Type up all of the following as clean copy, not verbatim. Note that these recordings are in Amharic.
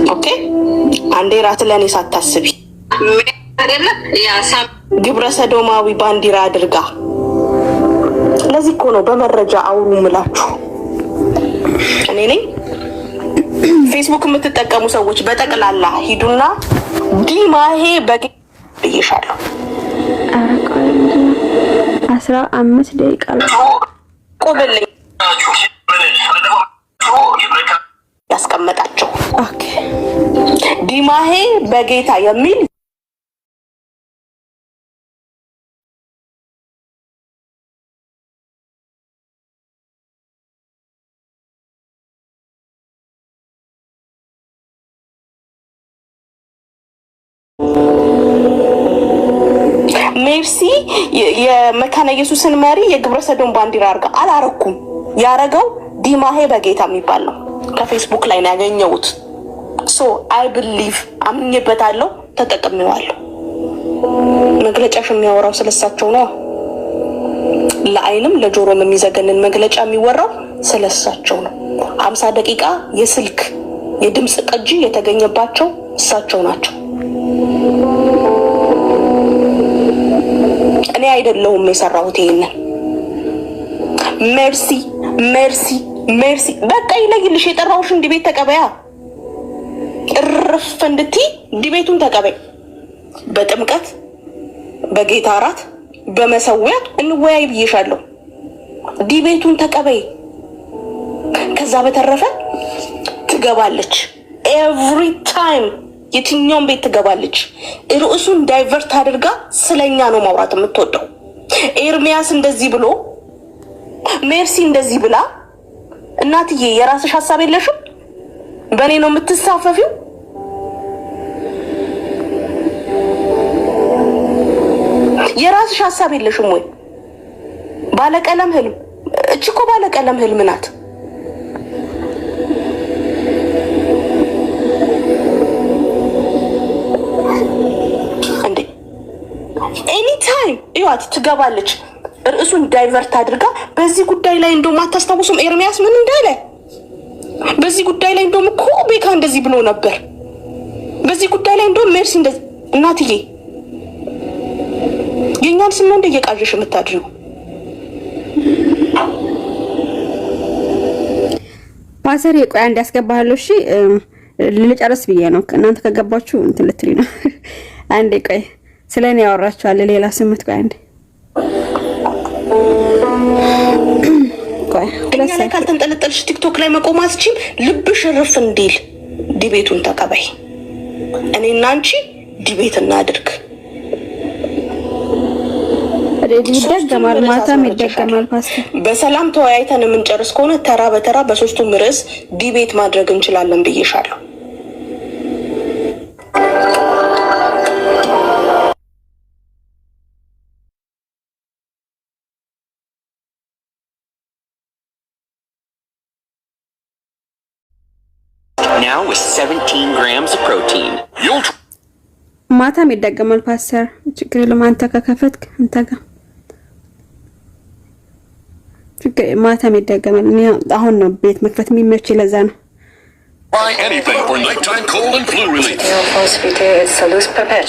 ኦኬ አንዴ ራት ለኔ ሳታስቢ አይደለ ግብረ ሰዶማዊ ባንዲራ አድርጋ ለዚህ እኮ ነው በመረጃ አውሩ ምላችሁ። እኔ ነኝ ፌስቡክ የምትጠቀሙ ሰዎች በጠቅላላ ሂዱና ዲማሄ በጌሻለሁ 15 ደቂቃ ቆብልኝ ያስቀመጣቸው ኦኬ ዲማሄ በጌታ የሚል ሜርሲ የመካነ ኢየሱስን መሪ የግብረ ሰዶም ባንዲራ አርጋ አላረኩም። ያረገው ዲማሄ በጌታ የሚባል ነው። ከፌስቡክ ላይ ነው ያገኘሁት። ሶ አይ ቢሊቭ አምኜበታለሁ፣ ተጠቅሜዋለሁ። መግለጫሽ የሚያወራው ስለሳቸው ነው። ለአይንም ለጆሮም የሚዘገንን መግለጫ የሚወራው ስለሳቸው ነው። 50 ደቂቃ የስልክ የድምጽ ቅጂ የተገኘባቸው እሳቸው ናቸው። እኔ አይደለሁም የሰራሁት ይሄንን። ሜርሲ ሜርሲ ሜርሲ በቃ ይለይልሽ። የጠራውሽ ዲቤት ተቀበያ እርፍ እንድትይ ዲቤቱን ተቀበይ። በጥምቀት በጌታ እራት በመሰዊያ እንወያይ ብዬሻለሁ። ዲቤቱን ተቀበይ። ከዛ በተረፈ ትገባለች ኤቭሪ ታይም የትኛውም ቤት ትገባለች። ርዕሱን ዳይቨርት አድርጋ ስለኛ ነው ማውራት የምትወደው። ኤርሚያስ እንደዚህ ብሎ ሜርሲ እንደዚህ ብላ። እናትዬ የራስሽ ሐሳብ የለሽም? በእኔ ነው የምትሳፈፊው? የራስሽ ሐሳብ የለሽም ወይ? ባለቀለም ህልም እቺ እኮ ባለቀለም ህልም ናት። ኤኒታይም ይዋት ትገባለች። ርዕሱን ዳይቨርት አድርጋ በዚህ ጉዳይ ላይ እንደውም አታስታውሱም ኤርሚያስ ምን እንዳለ? በዚህ ጉዳይ ላይ እንደውም እኮ ቤካ እንደዚህ ብሎ ነበር። በዚህ ጉዳይ ላይ እንደውም ሜርሲ እንደዚህ። እናትዬ የኛን ስም ነው እንደየቃዠሽ የምታድሪው። ፓስተር የቆያ እንዲያስገባለሁ። እሺ ልጨርስ ብዬ ነው። እናንተ ከገባችሁ እንትን ልትሪ ነው። አንዴ ቆይ ስለኔ ያወራችኋል። ሌላ ስምት ቆይ አንዴ ቆይ እኛ ላይ ካልተንጠለጠልሽ ቲክቶክ ላይ መቆም አትችይም። ልብሽ ርፍ እንዲል ዲቤቱን ተቀበይ። እኔና አንቺ ዲቤት እናድርግ። ይደገማል፣ ማታም ይደገማል። ፓስተር በሰላም ተወያይተን የምንጨርስ ከሆነ ተራ በተራ በሶስቱም ርዕስ ዲቤት ማድረግ እንችላለን ብዬሻለሁ። Now with 17 grams of protein. ማታም ይደገማል። ፓስተር ችግር የለም። አንተ ከከፈትክ አንተ ጋር ችግር ማታም ይደገማል። አሁን ነው ቤት መክፈት የሚመች ለዛ ነው። Buy anything for nighttime cold and flu relief.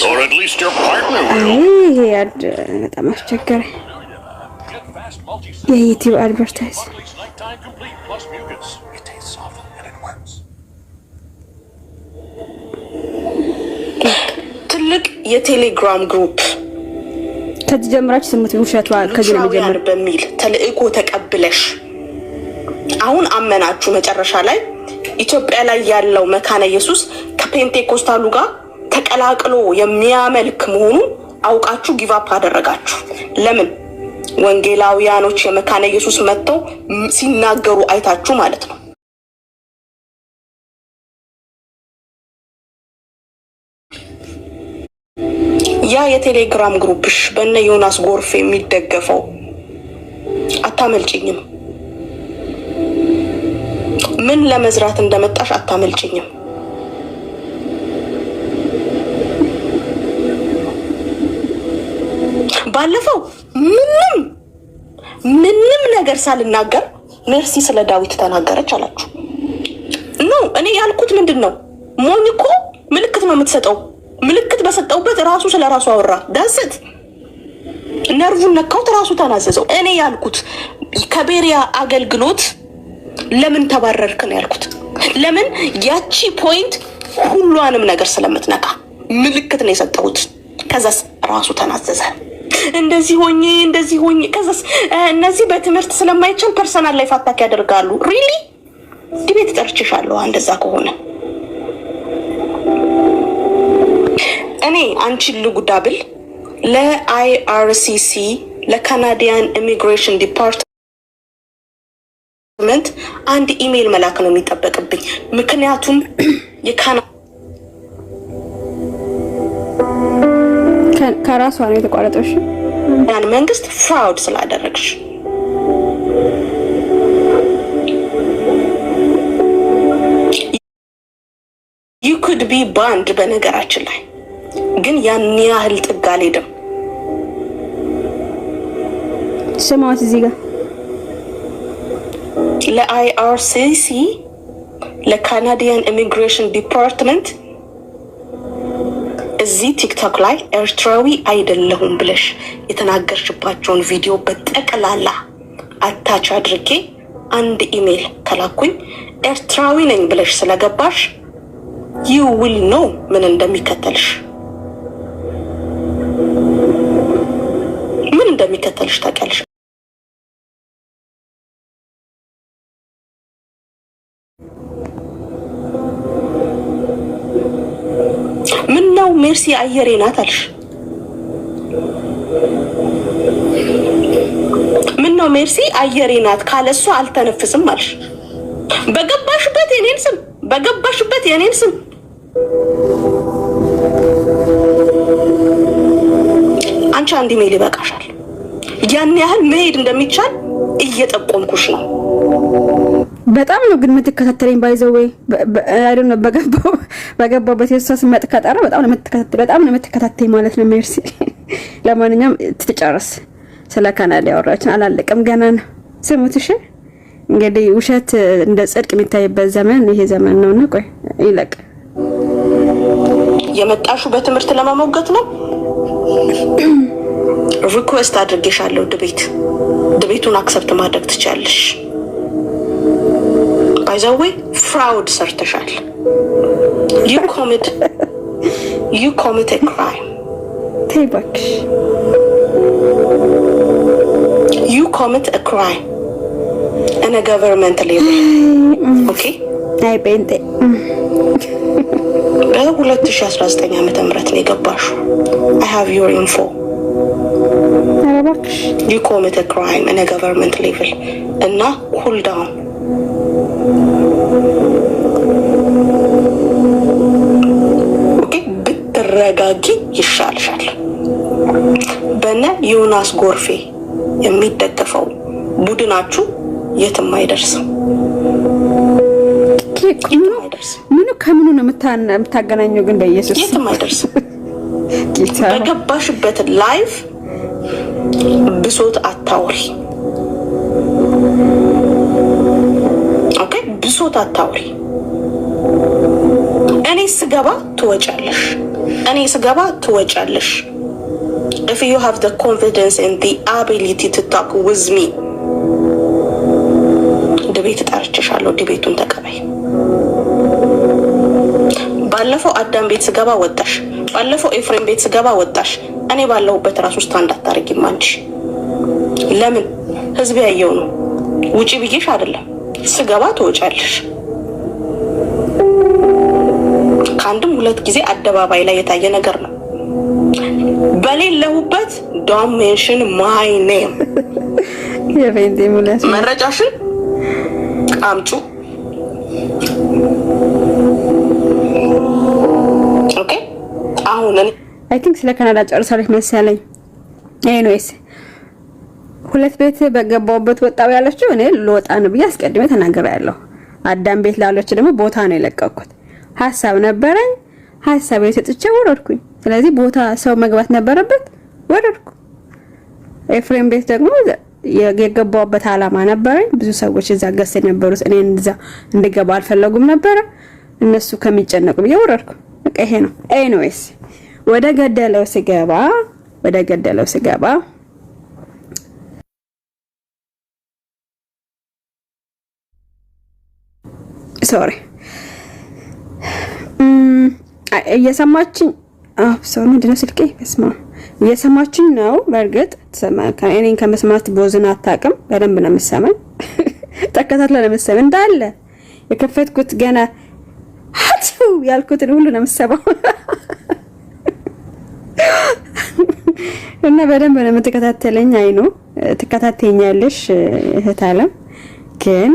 Or at least your partner will. ያድ በጣም አስቸጋሪ የዩቲዩብ አድቨርታይዝ ትልቅ የቴሌግራም ግሩፕ ተጀምራችሁ ስሙት። ውሸቷ ከዚህ ነው የሚጀምር በሚል ተልእኮ ተቀብለሽ አሁን አመናችሁ። መጨረሻ ላይ ኢትዮጵያ ላይ ያለው መካነ ኢየሱስ ከፔንቴኮስታሉ ጋር ተቀላቅሎ የሚያመልክ መሆኑን አውቃችሁ ጊቭ አፕ አደረጋችሁ። ለምን? ወንጌላውያኖች የመካነ ኢየሱስ መጥተው ሲናገሩ አይታችሁ ማለት ነው። ያ የቴሌግራም ግሩፕሽ በእነ ዮናስ ጎርፍ የሚደገፈው አታመልጭኝም። ምን ለመዝራት እንደመጣሽ አታመልጭኝም። ባለፈው ምንም ነገር ሳልናገር ሜርሲ ስለ ዳዊት ተናገረች አላችሁ። ኖ እኔ ያልኩት ምንድነው? ሞኝ እኮ ምልክት ነው የምትሰጠው። ምልክት በሰጠውበት ራሱ ስለራሱ አወራ። ዳንስት ነርቡን ነካውት፣ ራሱ ተናዘዘው። እኔ ያልኩት ከቤሪያ አገልግሎት ለምን ተባረርክ ነው ያልኩት። ለምን ያቺ ፖይንት ሁሉንም ነገር ስለምትነካ ምልክት ነው የሰጠሁት። ከዛስ ራሱ ተናዘዘ። እንደዚህ ሆኜ ከዛስ እነዚህ በትምህርት ስለማይቻል ፐርሰናል ላይፍ አታክ ያደርጋሉ። ሪሊ ዲቤት ጠርችሻለሁ። እንደዛ ከሆነ እኔ አንቺን ልጉዳብል ለአይአርሲሲ ለካናዲያን ኢሚግሬሽን ዲፓርትመንት አንድ ኢሜይል መላክ ነው የሚጠበቅብኝ። ምክንያቱም ከራሷ ነው የተቋረጠው። ያን መንግስት ፍራውድ ስላደረግሽ you could be banned። በነገራችን ላይ ግን ያን ያህል ጥግ አልሄድም። ስማት እዚህ ጋር ለአይአርሲሲ ለካናዲያን ኢሚግሬሽን ዲፓርትመንት እዚህ ቲክቶክ ላይ ኤርትራዊ አይደለሁም ብለሽ የተናገርሽባቸውን ቪዲዮ በጠቅላላ አታች አድርጌ አንድ ኢሜል ከላኩኝ ኤርትራዊ ነኝ ብለሽ ስለገባሽ you will know ምን እንደሚከተልሽ ታውቂያለሽ። ምን ነው ሜርሲ አየሬ ናት አልሽ? ምን ነው ሜርሲ አየሬ ናት ካለሷ አልተነፍስም አልሽ? በገባሽበት የኔን ስም አንቺ አንድ ኢሜል ይበቃሻል። ያን ያህል መሄድ እንደሚቻል እየጠቆምኩሽ ነው። በጣም ነው ግን የምትከታተለኝ። ባይዘው ወይ አይደል ነው በገባበት የሷስ መጥከጣራ በጣም ነው የምትከታተለኝ ማለት ነው። ሜርሲ ለማንኛውም ትጨርስ። ስለ ካናዳ ያወራችን አላለቀም ገና ነው። ስሙትሽ እንግዲህ ውሸት እንደ ጽድቅ የሚታይበት ዘመን ይሄ ዘመን ነውና ቆይ ይለቅ። የመጣሹ በትምህርት ለማሞገት ነው። ሪኩዌስት አድርጌሻለሁ። ድቤቱን አክሰፕት ማድረግ ትችያለሽ። ባይዘዌ ፍራውድ ሰርተሻል። you commit a crime. ተይ እባክሽ። you commit a crime in a government level. okay አይ ቤንቴ በ2019 ዓመተ ምህረት ነው የገባሽው። I have your info. እባክሽ you commit a crime in a government level እና cool down. okay ብትረጋጊ ይሻልሻል። በነ ዮናስ ጎርፌ የሚደገፈው ቡድናችሁ የትም አይደርስም። ምኑ ከምኑ ነው የምታገናኘው? ግን በኢየሱስ የትም አይደርስም። በገባሽበት ላይፍ ብሶት አታውሪ። ኦኬ ብሶት አታውሪ። እኔ ስገባ ትወጫለሽ። if you have the confidence and the ability to talk with me ድቤት ጠርቼሻለሁ። ድቤቱን ተቀበይ። ባለፈው አዳም ቤት ስገባ ወጣሽ። ባለፈው ኤፍሬም ቤት ስገባ ወጣሽ። እኔ ባለሁበት ራሱ ስታንድ አታረጊም አንቺ። ለምን? ህዝብ ያየው ነው። ውጪ ብዬሽ አይደለም። ስገባ ትወጫለሽ። ከአንድም ሁለት ጊዜ አደባባይ ላይ የታየ ነገር ነው። በሌለሁበት don't mention my name። የቬንዴ ሙላስ መረጃሽን አምጩ። ኦኬ አሁን አይ ቲንክ ስለ ካናዳ ጨርሳለች መሰለኝ። ኤኒዌይስ ሁለት ቤት በገባውበት ወጣው ያለችው እኔ ልወጣ ነው ብዬ አስቀድሜ ተናግሬያለሁ። አዳም ቤት ላለች ደግሞ ቦታ ነው የለቀኩት። ሐሳብ ነበረኝ፣ ሐሳብ የሰጥቼ ወረድኩኝ። ስለዚህ ቦታ ሰው መግባት ነበረበት፣ ወረድኩ። ኤፍሬም ቤት ደግሞ የገባውበት አላማ ነበረኝ። ብዙ ሰዎች እዛ ገሰ ነበሩት። እኔ እንድገባ አልፈለጉም ነበር። እነሱ ከሚጨነቁ ብዬ ወረድኩ። በቃ ይሄ ነው። ኤኒዌይስ ወደ ገደለው ስገባ ሶሪ እየሰማችኝ ሰው ምንድነው ስልኬ በስማ እየሰማችኝ ነው። በእርግጥ እኔን ከመስማት ቦዝን አታውቅም። በደንብ ነው የምሰማኝ። ተከታትለ ነው የምሰማኝ እንዳለ የከፈትኩት ገና ሀቱ ያልኩትን ሁሉ ነው የምሰማው እና በደንብ ነው የምትከታተለኝ። አይኑ ትከታተኛለሽ እህት አለም። ግን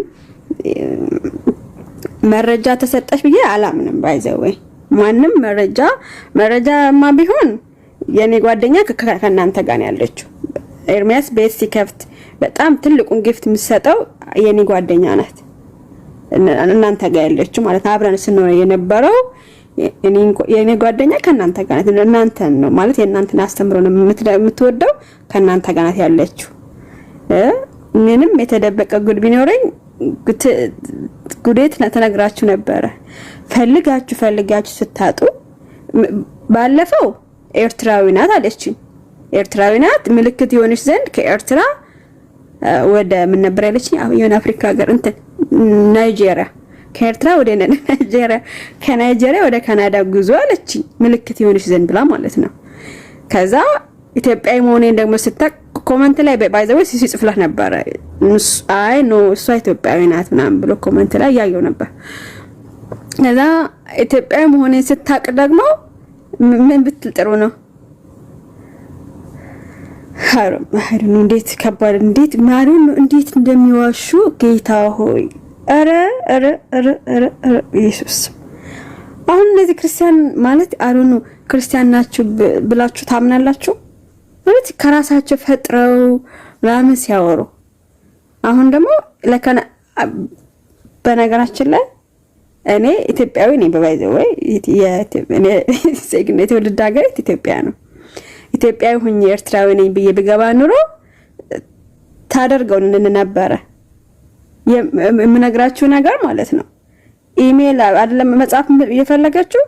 መረጃ ተሰጠሽ ብዬ አላምንም። ባይዘወይ ማንም መረጃማ ቢሆን የኔ ጓደኛ ከናንተ ጋር ነው ያለችው። ኤርሚያስ ቤት ሲከፍት በጣም ትልቁን ጊፍት የምትሰጠው የኔ ጓደኛ ናት። እናንተ ጋር ያለችው ማለት አብረን ስንሆን የነበረው የኔ ጓደኛ ከናንተ ጋር ናት። እናንተ ነው ማለት የናንተን አስተምሮ ነው የምትወደው። ከናንተ ጋር ናት ያለችው። ምንም የተደበቀ ጉድ ቢኖረኝ ጉዴት ተነግራችሁ ነበረ። ፈልጋችሁ ስታጡ ባለፈው ኤርትራዊ ናት አለችኝ። ኤርትራዊ ናት ምልክት ይሆንሽ ዘንድ ከኤርትራ ወደ ምን ነበር ያለችኝ? የሆነ አፍሪካ ሀገር እንትን ናይጄሪያ፣ ከኤርትራ ወደ ናይጄሪያ፣ ከናይጄሪያ ወደ ካናዳ ጉዞ አለችኝ። ምልክት ይሆንሽ ዘንድ ብላ ማለት ነው። ከዛ ኢትዮጵያዊ መሆኔን ደግሞ ስታቅ ኮሜንት ላይ ባይዘው ሲጽፍላት ነበር። አይ ኖ እሷ ኢትዮጵያዊ ናት ምናምን ብሎ ኮሜንት ላይ ያየው ነበር። ከዛ ኢትዮጵያዊ መሆኔን ስታቅ ደግሞ ምን ብትል ጥሩ ነው? አይደለም እንዴት ከባድ እንዴት ማሩን እንዴት እንደሚዋሹ ጌታ ሆይ! አረ ኢየሱስ! አሁን እነዚህ ክርስቲያን ማለት አሩኑ ክርስቲያን ናችሁ ብላችሁ ታምናላችሁ ማለት ከራሳቸው ፈጥረው ምናምን ሲያወሩ። አሁን ደግሞ ለከና በነገራችን ላይ እኔ ኢትዮጵያዊ ነኝ። በባይዘው እኔ ዜግነቴ ወልድ ሀገር ኢትዮጵያ ነው። ኢትዮጵያዊ ሆኜ ኤርትራዊ ነኝ ብዬ ብገባ ኑሮ ታደርገው ነበር። የምነግራችሁ ነገር ማለት ነው። ኢሜል አይደለም መጻፍ የፈለገችው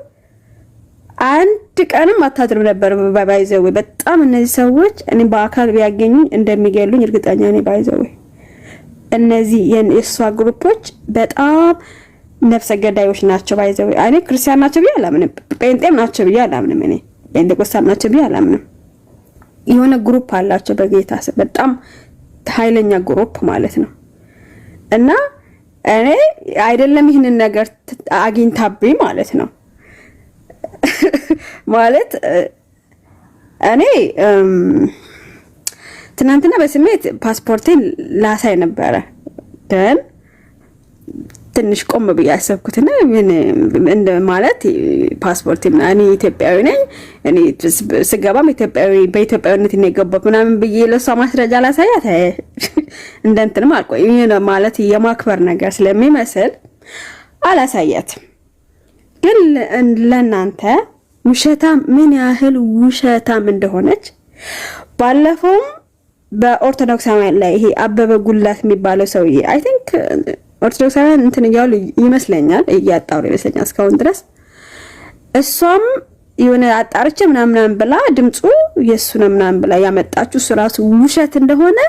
አንድ ቀንም አታድርም ነበር። ባይዘው በጣም እነዚህ ሰዎች እኔ በአካል ቢያገኙኝ እንደሚገሉኝ እርግጠኛ ነኝ። ባይዘው እነዚህ የሷ ግሩፖች በጣም ነፍሰ ገዳዮች ናቸው። ባይዘው እኔ ክርስቲያን ናቸው ብዬ አላምንም። ጴንጤም ናቸው ብዬ አላምንም። እኔ ጴንጤቆስታል ናቸው ብዬ አላምንም። የሆነ ግሩፕ አላቸው በጌታ በጣም ኃይለኛ ግሩፕ ማለት ነው። እና እኔ አይደለም ይሄንን ነገር አግኝታብኝ ማለት ነው ማለት እኔ ትናንትና በስሜት ፓስፖርቴን ላሳይ ነበረ። ግን ትንሽ ቆም ብዬ አሰብኩትና ምን እንደ ማለት ፓስፖርት እኔ ኢትዮጵያዊ ነኝ እኔ ስገባም ኢትዮጵያዊ በኢትዮጵያዊነት ነው የገባው ምናምን ብዬ ለሷ ማስረጃ ላሳያት እንደንተንም አልቆይ ማለት የማክበር ነገር ስለሚመስል አላሳያትም። ግን ለናንተ ውሸታም ምን ያህል ውሸታም እንደሆነች ባለፈው በኦርቶዶክሳውያን ላይ ይሄ አበበ ጉላት የሚባለው ሰውዬ አይ ቲንክ ኦርቶዶክሳውያን እንትን ያሉ ይመስለኛል እያጣሩ ይመስለኛል እስካሁን ድረስ እሷም የሆነ አጣርቼ ምናምን ብላ ድምጹ የሱ ነው ምናምን ብላ ያመጣችሁ ራሱ ውሸት እንደሆነ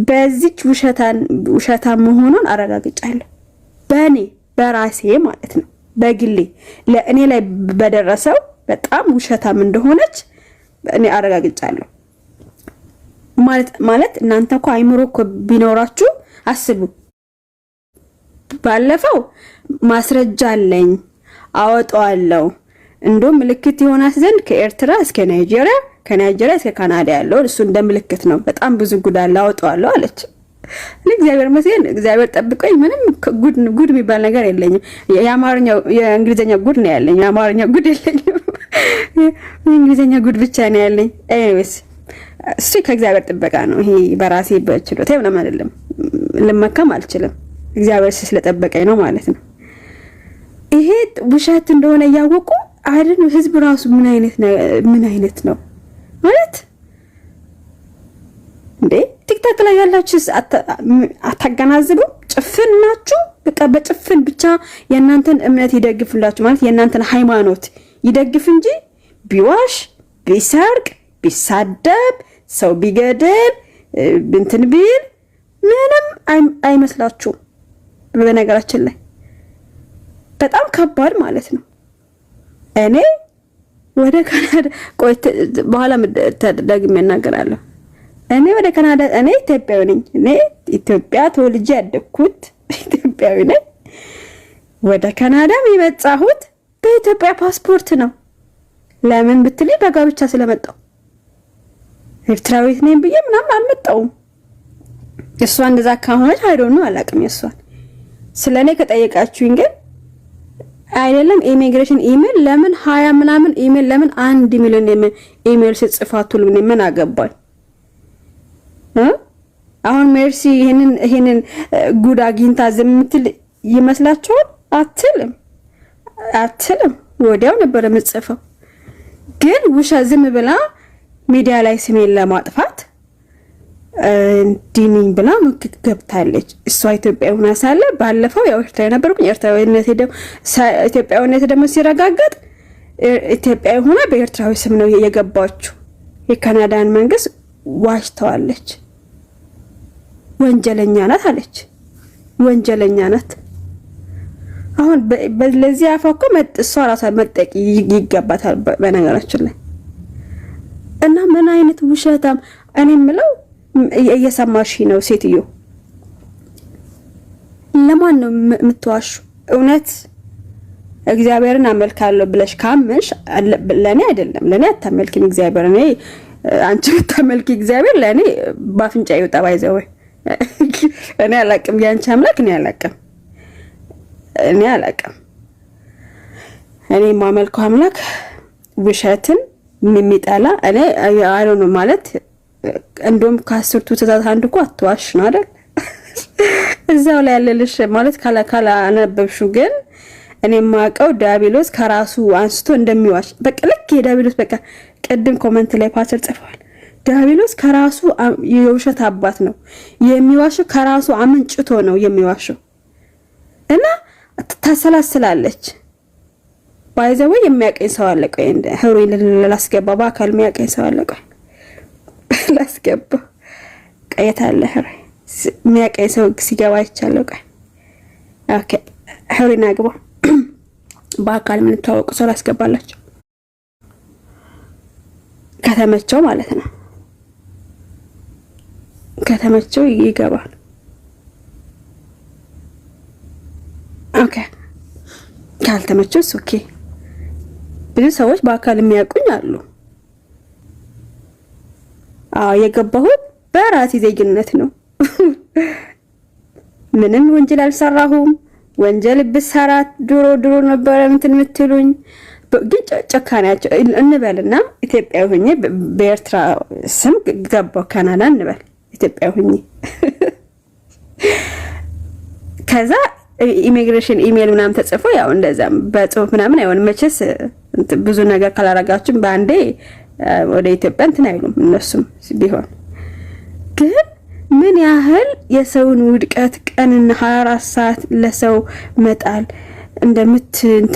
በዚች ውሸታም መሆኑን አረጋግጫለሁ። በራሴ ማለት ነው በግሌ ለእኔ ላይ በደረሰው በጣም ውሸታም እንደሆነች እኔ አረጋግጫለሁ። ማለት እናንተ እኮ አይምሮ እኮ ቢኖራችሁ አስቡ። ባለፈው ማስረጃ አለኝ አወጣዋለሁ እንደው ምልክት ይሆናስ ዘንድ ከኤርትራ እስከ ናይጄሪያ ከናይጄሪያ እስከ ካናዳ ያለው እሱ እንደ ምልክት ነው። በጣም ብዙ ጉዳይ አወጣዋለሁ አለች። ለእግዚአብሔር መስገን እግዚአብሔር ጠብቆኝ ምንም ጉድ የሚባል ነገር የለኝም። የአማርኛው የእንግሊዘኛ ጉድ ነው ያለኝ። የአማርኛ ጉድ የለኝም። የእንግሊዘኛ ጉድ ብቻ ነው ያለኝ። ኤኒዌይስ እሱ ከእግዚአብሔር ጥበቃ ነው። ይሄ በራሴ በችሎታ ምንም አይደለም። ልመካም አልችልም። እግዚአብሔር ስለጠበቀኝ ነው ማለት ነው። ይሄ ውሸት እንደሆነ ያወቁ አይደል ህዝብ ራሱ ምን አይነት ነው ማለት እንዴ? ቲክቶክ ላይ ያላችሁ አታገናዝቡ። ጭፍን ናችሁ። በቃ በጭፍን ብቻ የእናንተን እምነት ይደግፍላችሁ ማለት የእናንተን ሃይማኖት ይደግፍ እንጂ ቢዋሽ ቢሰርቅ ቢሳደብ ሰው ቢገድል እንትን ቢል ምንም አይመስላችሁም። በነገራችን ላይ በጣም ከባድ ማለት ነው። እኔ ወደ ካናዳ ቆይት በኋላ ደግሜ እናገራለሁ። እኔ ወደ ካናዳ እኔ ኢትዮጵያዊ ነኝ። እኔ ኢትዮጵያ ተወልጄ ያደግኩት ኢትዮጵያዊ ነኝ። ወደ ካናዳም የመጣሁት በኢትዮጵያ ፓስፖርት ነው። ለምን ብትልኝ በጋብቻ ስለመጣሁ ኤርትራዊት ነኝ ብዬ ምናምን አልመጣሁም። እሷ እንደዛ ካሆነች አይዶን ነው አላውቅም። እሷን ስለኔ ከጠየቃችሁኝ ግን አይደለም ኢሚግሬሽን ኢሜል ለምን 20 ምናምን ኢሜል ለምን 1 ሚሊዮን ኢሜል ሲጽፋቱ ምን አገባኝ? አሁን ሜርሲ ይሄንን ጉድ አግኝታ ዝም ምትል ይመስላችኋል? አትልም። ወዲያው ነበር የምጽፈው። ግን ውሻ ዝም ብላ ሚዲያ ላይ ስሜን ለማጥፋት ዲኒን ብላ ምክክ ገብታለች። እሷ ኢትዮጵያዊ ሆና ሳለ ባለፈው ያው ኤርትራዊ ነበርኩኝ። ኢትዮጵያዊነት ደግሞ ሲረጋገጥ ኢትዮጵያዊ ሆና በኤርትራዊ ስም ነው የገባችው። የካናዳን መንግስት ዋሽተዋለች። ወንጀለኛ ናት አለች። ወንጀለኛ ናት። አሁን በለዚህ አፋኮ እሷ ራሷ መጠቂ ይገባታል በነገራችን ላይ። እና ምን አይነት ውሸታም እኔ የምለው እየሰማሽ ነው ሴትዮ። ለማን ነው የምትዋሹ? እውነት እግዚአብሔርን አመልካለሁ ብለሽ ካመንሽ ለኔ አይደለም፣ ለኔ አታመልኪም እግዚአብሔር። እኔ አንቺ ብታመልኪ እግዚአብሔር ለኔ ባፍንጫ ይወጣ ባይዘው። እኔ አላቅም ያንቺ አምላክ እኔ አላቅም። እኔ ማመልከው አምላክ ውሸትን የሚጠላ እኔ አይዶን ማለት እንደውም ከአስርቱ ትእዛዛት አንዱ እኮ አትዋሽ ነው አይደል? እዛው ላይ ያለልሽ ማለት ካላ አነበብሽው። ግን እኔ ማቀው ዲያብሎስ ከራሱ አንስቶ እንደሚዋሽ በቃ ልክ የዲያብሎስ በቃ ቅድም ኮሜንት ላይ ፓስተር ጽፏል። ዲያብሎስ ከራሱ የውሸት አባት ነው የሚዋሽው። ከራሱ አመንጭቶ ነው የሚዋሽው እና ታሰላስላለች። ባይዘው የሚያቀኝ ሰው አለ። ቆይ እንደ ህሩይ ላስገባ በአካል የሚያቀኝ ሰው አለ። ቆይ ላስገባ ቀየት አለ ህሩይ የሚያቀኝ ሰው ሲገባ ይቻለው። ቆይ ኦኬ ህሩይ ናግባ በአካል ምን ተዋወቁ ሰው ላስገባላችሁ ከተመቸው ማለት ነው። ከተመቸው ይገባል። ኦኬ ካልተመቸው ኦኬ። ብዙ ሰዎች በአካል የሚያውቁኝ አሉ። የገባሁት በራሴ ዜግነት ነው። ምንም ወንጀል አልሰራሁም። ወንጀል ብሰራ ድሮ ነበር እንትን የምትሉኝ። ግን ጨካናቸው እንበልና ኢትዮጵያዊ ሆኜ በኤርትራ ስም ገባሁ ካናዳ እንበል ኢትዮጵያዊ ሆኜ ከዛ ኢሚግሬሽን ኢሜል ምናምን ተጽፎ ያው እንደዛም በጽሁፍ ምናምን አይሆንም መቼስ ብዙ ነገር ካላረጋችሁ በአንዴ ወደ ኢትዮጵያ እንትን አይሉም እነሱም ቢሆን። ግን ምን ያህል የሰውን ውድቀት ቀንና 24 ሰዓት ለሰው መጣል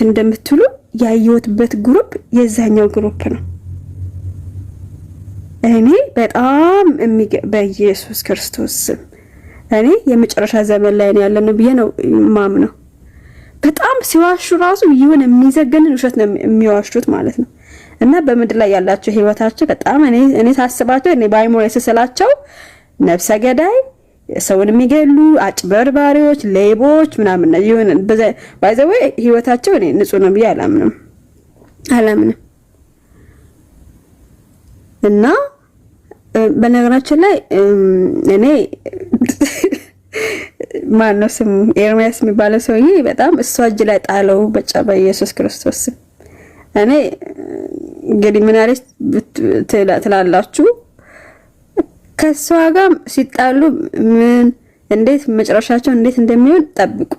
እንደምትሉ ያየሁትበት ግሩፕ የዛኛው ግሩፕ ነው። እኔ በጣም በኢየሱስ ክርስቶስ ስም እኔ የመጨረሻ ዘመን ላይ ያለነው ብዬ ነው ማምነው። በጣም ሲዋሹ ራሱ ይሁን የሚዘገንን ውሸት ነው የሚዋሹት ማለት ነው። እና በምድር ላይ ያላቸው ህይወታቸው በጣም እኔ ሳስባቸው እኔ ባይሞር ስላቸው ነፍሰ ገዳይ፣ ሰውን የሚገሉ አጭበርባሪዎች፣ ሌቦች ምናምን ነው ይሁን ባይዘው ህይወታቸው እኔ ንጹህ ነው ብዬ አላምንም። እና በነገራችን ላይ እኔ ማነው ስም ኤርሚያስ የሚባለው ሰውዬ በጣም እሷ እጅ ላይ ጣለው በኢየሱስ ክርስቶስ። እኔ እንግዲህ ምን አለች ትላላችሁ? ከሷ ጋር ሲጣሉ ምን እንዴት መጨረሻቸው እንዴት እንደሚሆን ጠብቁ።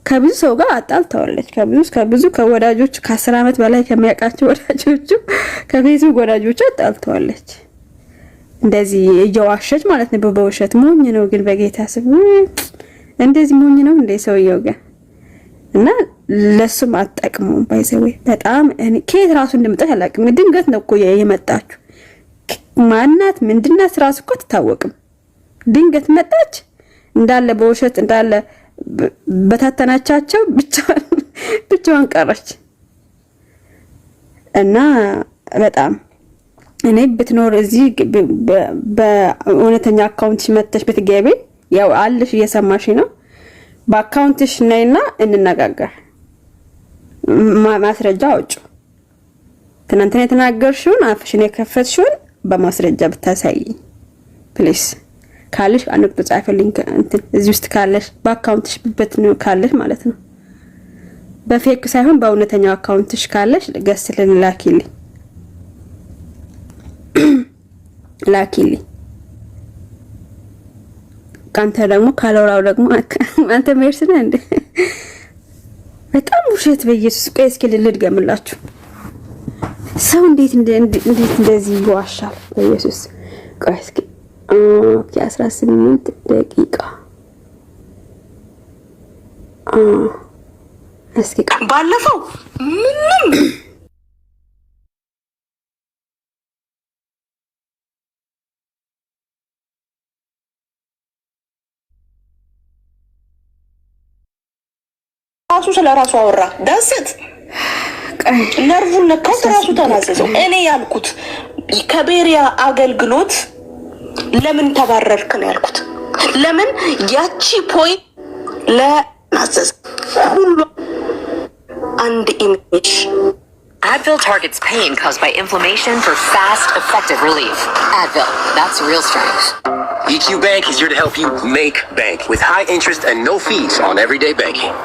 ከብዙ ሰው ጋር አጣልተዋለች። ከብዙ ከወዳጆች ከ10 አመት በላይ ከሚያውቃቸው ወዳጆቹ ከፌስቡክ ወዳጆቹ አጣልተዋለች። እንደዚህ እየዋሸች ማለት ነው በውሸት ሞኝ ነው ግን በጌታ ስም እንደዚህ ሞኝ ነው እንደ ሰውየው ጋር እና ለሱም አጠቅሙም ባይዘው በጣም እኔ ከየት ራሱ እንደመጣች አላውቅም ድንገት ነው እኮ የመጣችሁ ማናት ምንድናት ራሱ እኮ አትታወቅም ድንገት መጣች እንዳለ በውሸት እንዳለ በታተናቻቸው ብቻዋን ቀረች እና በጣም እኔ ብትኖር እዚህ በእውነተኛ አካውንትሽ መተሽ ብትገቢ ያው አለሽ እየሰማሽ ነው በአካውንትሽ ነይና እንነጋገር ማስረጃ አውጪ ትናንትና የተናገርሽውን አፍሽን የከፈትሽውን በማስረጃ ብታሳይ ፕሊስ ካለሽ አንተ ጻፈልኝ እንትን እዚህ ውስጥ ካለሽ በአካውንትሽ ነው ካለሽ ማለት ነው በፌክ ሳይሆን በእውነተኛው አካውንትሽ ካለሽ ገስልን ላኪልኝ ካንተ ደግሞ ካሎራው ደግሞ አንተ ሜርስና እንደ በጣም ውሸት በኢየሱስ ቆይ እስኪ ልድገምላችሁ ሰው እንዴት እንደዚህ ይዋሻል በኢየሱስ ቆይ እስኪ ኦኬ 18 ደቂቃ እስኪ ባለፈው ምንም ራሱ ስለራሱ አወራ ዳስት ነርቡን ነካው ራሱ ተናዘዘው እኔ ያልኩት ከቤሪያ አገልግሎት ለምን ተባረርክ ነው ያልኩት ለምን ያቺ ፖይንት ለናዘዝ ሁሉ አንድ ኢሜጅ Advil targets pain caused by inflammation for fast, effective relief. Advil, that's real strength. EQ Bank is here to help you make bank with high interest and no fees on everyday banking.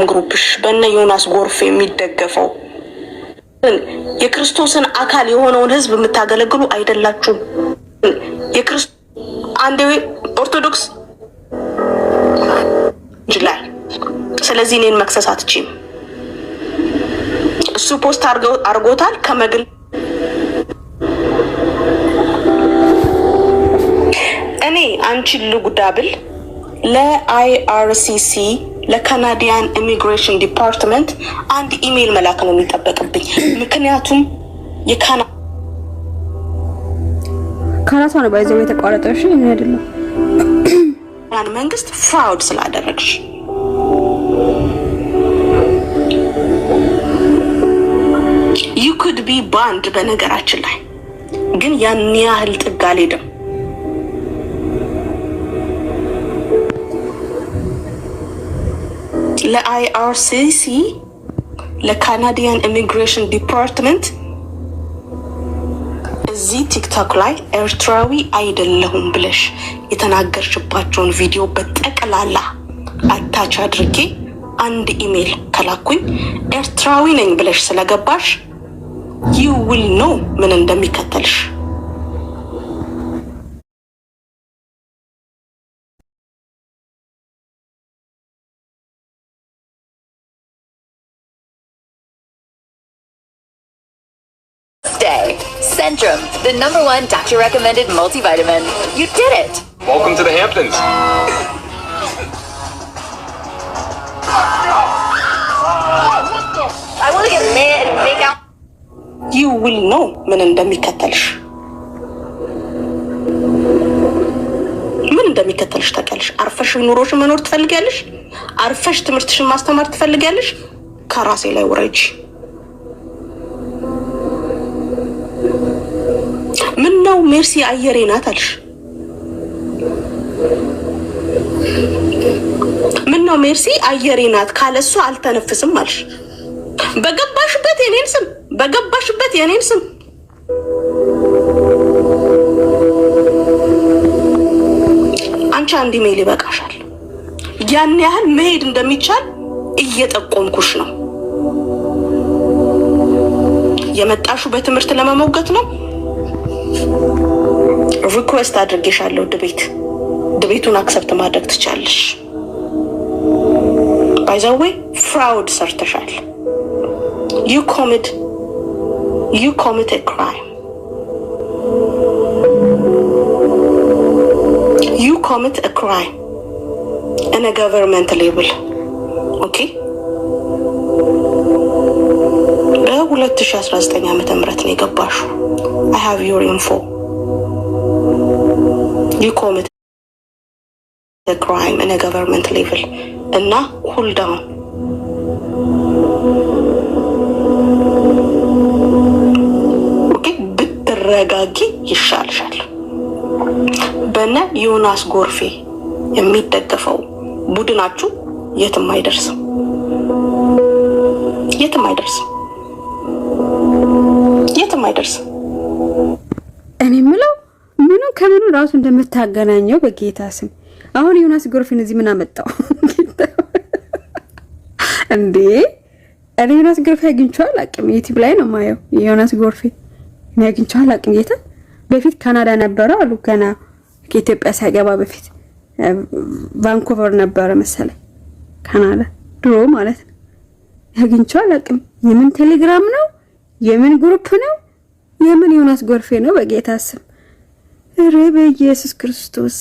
ግሩፕሽ በእነ ዮናስ ጎርፍ የሚደገፈው የክርስቶስን አካል የሆነውን ህዝብ የምታገለግሉ አይደላችሁም የክርስቶስ አንዴ ኦርቶዶክስ ጅላይ ስለዚህ እኔን መክሰስ አትችይም እሱ ፖስት አርጎታል ከመግል እኔ አንቺ ልጉዳብል ለአይአርሲሲ ለካናዲያን ኢሚግሬሽን ዲፓርትመንት አንድ ኢሜል መላክ ነው የሚጠበቅብኝ ምክንያቱም ካናታ ነው ባይዘው የተቋረጠው እሺ ምን አይደለም ያን መንግስት ፍራውድ ስላደረግሽ you could be banned በነገራችን ላይ ግን ያን ያህል ጥግ አልሄድም ለአይአርሲሲ ለካናዲያን ኢሚግሬሽን ዲፓርትመንት እዚህ ቲክቶክ ላይ ኤርትራዊ አይደለሁም ብለሽ የተናገርሽባቸውን ቪዲዮ በጠቅላላ አታች አድርጌ አንድ ኢሜል ከላኩኝ ኤርትራዊ ነኝ ብለሽ ስለገባሽ you will know ምን እንደሚከተልሽ Centrum, the #1 doctor-recommended multivitamin. You did it! Welcome to the Hamptons. I want to get mad and make out. You will know ምን እንደሚከተልሽ ታውቂያለሽ አርፈሽ ኑሮሽን መኖር ትፈልጊያለሽ አርፈሽ ትምህርትሽን ማስተማር ትፈልጊያለሽ ከራሴ ላይ ወረጂ ምን ነው ሜርሲ አየሬ ናት አልሽ ምን ነው ሜርሲ አየሬ ናት ካለሱ አልተነፍስም አልሽ በገባሽበት የኔን ስም አንቺ አንድ ኢሜል ይበቃሻል ያን ያህል መሄድ እንደሚቻል እየጠቆምኩሽ ነው የመጣሹ በትምህርት ለመሞገት ነው ሪኩዌስት አድርጌሻለሁ ድቤቱን አክሰፕት ማድረግ ትችያለሽ ባይ ዘ ዌይ ፍራውድ ሰርተሻል you commit a crime. You commit a crime in a government level. Okay? በ2019 ዓመተ ምህረት ነው የገባሽው። I have your info. You commit a crime in a government level. እና cool down. Okay? ብትረጋጊ ይሻልሻል። በነ ዮናስ ጎርፌ የሚደገፈው ቡድናችሁ የትም አይደርስም። የትም አይደርስም። የትም አይደርስም። እኔ የምለው ምኑ ከምኑ ራሱ እንደምታገናኘው በጌታ ስም። አሁን ዮናስ ጎርፌን እዚህ ምን አመጣው እንዴ? እኔ ዮናስ ጎርፌ አግኝቼው አላውቅም። ዩቲዩብ ላይ ነው ማየው። ዮናስ ጎርፌ እኔ አግኝቼው አላውቅም። ጌታ በፊት ካናዳ ነበረ አሉ። ገና ከኢትዮጵያ ሳይገባ በፊት ቫንኩቨር ነበረ መሰለኝ ካናዳ ድሮ ማለት ነው። አግኝቼው አላውቅም። የምን ቴሌግራም ነው? የምን ግሩፕ ነው? የምን ዮናስ ጎርፌ ነው? በጌታ ስም ኧረ በኢየሱስ ክርስቶስ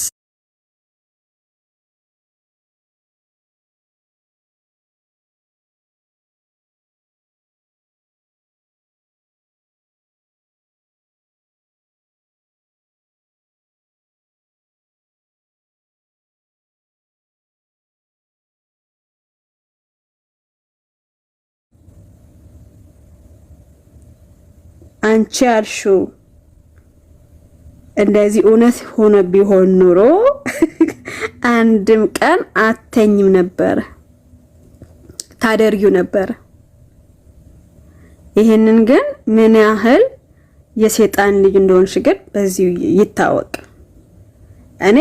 አንቺ ያልሽው እንደዚህ እውነት ሆነ ቢሆን ኑሮ አንድም ቀን አተኝም ነበር፣ ታደርጊው ነበር። ይሄንን ግን ምን ያህል የሰይጣን ልጅ እንደሆንሽ ግን በዚህ ይታወቅ። እኔ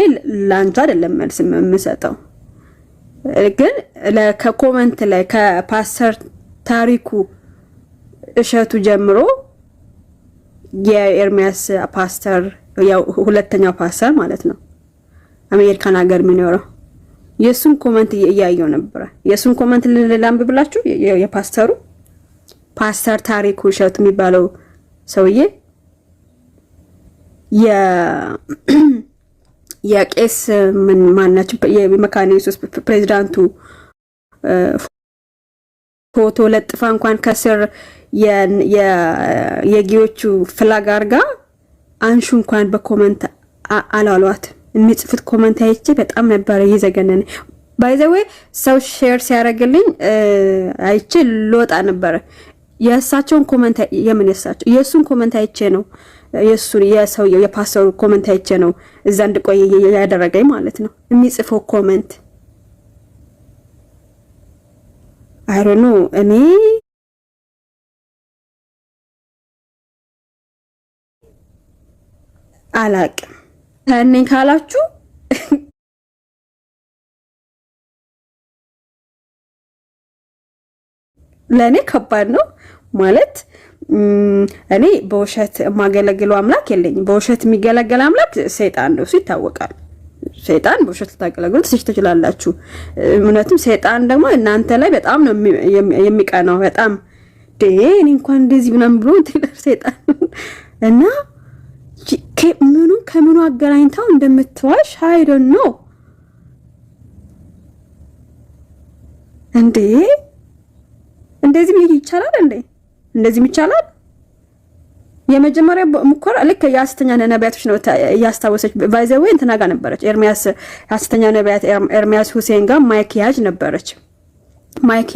ላንቺ አይደለም መልስ የምሰጠው፣ ግን ከኮሜንት ላይ ከፓስተር ታሪኩ እሸቱ ጀምሮ የኤርሚያስ ፓስተር ያው ሁለተኛው ፓስተር ማለት ነው አሜሪካን ሀገር የሚኖረው የሱን ኮሜንት እያየው ነበር። የሱን ኮሜንት ላንብብላችሁ። የፓስተሩ ፓስተር ታሪኩ እሸቱ የሚባለው ሰውዬ የቄስ ምን ማናችሁ የመካነ ኢየሱስ ፕሬዝዳንቱ ፎቶ ለጥፋ እንኳን ከስር የጊዮቹ ፍላግ አርጋ አንሹ እንኳን በኮሜንት አላሏት። የሚጽፉት ኮሜንት አይቼ በጣም ነበር ይዘገነነ። ባይ ዘ ዌይ ሰው ሼር ሲያደርግልኝ አይቼ ልወጣ ነበር። የእሳቸውን ኮሜንት የእሱን ኮሜንት አይቼ ነው የሰውየው የፓስተሩ ኮሜንት አይቼ ነው እዛ እንድቆይ ያደረገኝ ማለት ነው። የሚጽፈው ኮሜንት አይ ዶንት ኖ እኔ አላቅም። ታኔ ካላችሁ ለኔ ከባድ ነው ማለት እኔ በውሸት የማገለግለው አምላክ የለኝም። በውሸት የሚገለገል አምላክ ሰይጣን ነው፣ ይታወቃል። ሰይጣን በውሸት ልታገለግሉ ትችላላችሁ። እውነትም ሰይጣን ደግሞ እናንተ ላይ በጣም ነው የሚቀናው። በጣም እኔ እንኳን እንደዚህ ምናምን ብሎ ሰይጣን እና ምኑ ከምኑ አገናኝታው እንደምትዋሽ አይ ዶንት ኖ እንዴ። እንደዚህ ይቻላል እንዴ? እንደዚህም ይቻላል። የመጀመሪያ ሙከራ ልክ የሐሰተኛ ነቢያቶች ነው ያስታወሰች። ባይ ዘ ዌይ እንትና ጋር ነበረች ኤርሚያስ ሐሰተኛ ነቢያት ኤርሚያስ ሁሴን ጋር ማይክ